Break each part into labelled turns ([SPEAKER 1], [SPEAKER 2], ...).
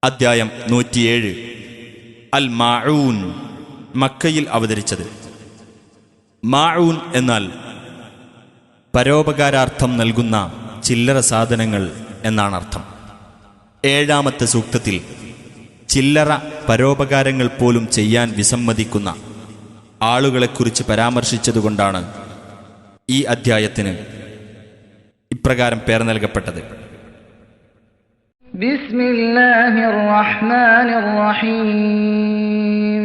[SPEAKER 1] അദ്ധ്യായം 107 അൽ മാഊൻ. മക്കയിൽ അവതരിച്ചത്. മാഊൻ എന്നാൽ പരോപകാരാർത്ഥം നൽകുന്ന ചില്ലറ സാധനങ്ങൾ എന്നാണർത്ഥം. 7-ാമത്തെ സൂക്തത്തിൽ ചില്ലറ പരോപകാരങ്ങൾ പോലും ചെയ്യാൻ വിസമ്മതിക്കുന്ന ആളുകളെക്കുറിച്ച് പരാമർശിച്ചതുകൊണ്ടാണ് ഈ അദ്ധ്യായത്തിന് ഇപ്രകാരം പേർ നൽകപ്പെട്ടത്.
[SPEAKER 2] ബിസ്മില്ലാഹിർ റഹ്മാനിർ റഹീം.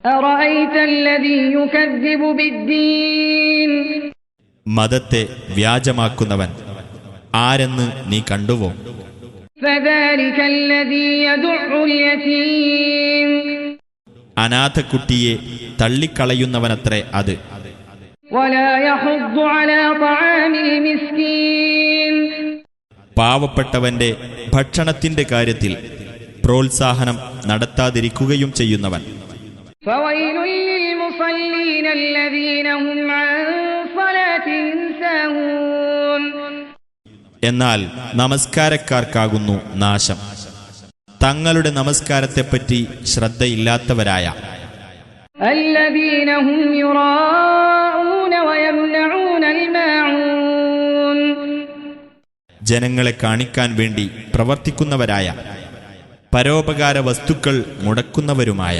[SPEAKER 2] അറഅയ്തല്ലദീ യുകദ്ദിബു ബിദ്ദീൻ.
[SPEAKER 1] മതത്തെ വ്യാജമാക്കുന്നവൻ ആരെന്ന് നീ കണ്ടുവോ?
[SPEAKER 2] ഫദാലികല്ലദീ യദുഉൽ യതീം.
[SPEAKER 1] അനാഥക്കുട്ടിയെ തള്ളിക്കളയുന്നവനത്രേ അത്.
[SPEAKER 2] വലാ യഹുദ്ദു അലാ തആമിൽ മിസ്കീൻ.
[SPEAKER 1] പാവപ്പെട്ടവന്റെ ഭക്ഷണത്തിന്റെ കാര്യത്തിൽ പ്രോത്സാഹനം നടത്താതിരിക്കുകയും ചെയ്യുന്നവൻ.
[SPEAKER 2] ഫവൈലുൽ ലിൽമുസല്ലീന അല്ലദീന ഹും അൻ സ്വലാത്തിഹിം സാഹൂൻ.
[SPEAKER 1] എന്നാൽ നമസ്കാരക്കാർക്കാകുന്നു നാശം, തങ്ങളുടെ നമസ്കാരത്തെപ്പറ്റി ശ്രദ്ധയില്ലാത്തവരായ.
[SPEAKER 2] അല്ലദീന ഹും യുറാഊന വയംനഊനൽ മാഊൻ.
[SPEAKER 1] ജനങ്ങളെ കാണിക്കാൻ വേണ്ടി പ്രവർത്തിക്കുന്നവരായ, പരോപകാര വസ്തുക്കൾ മുടക്കുന്നവരുമായ.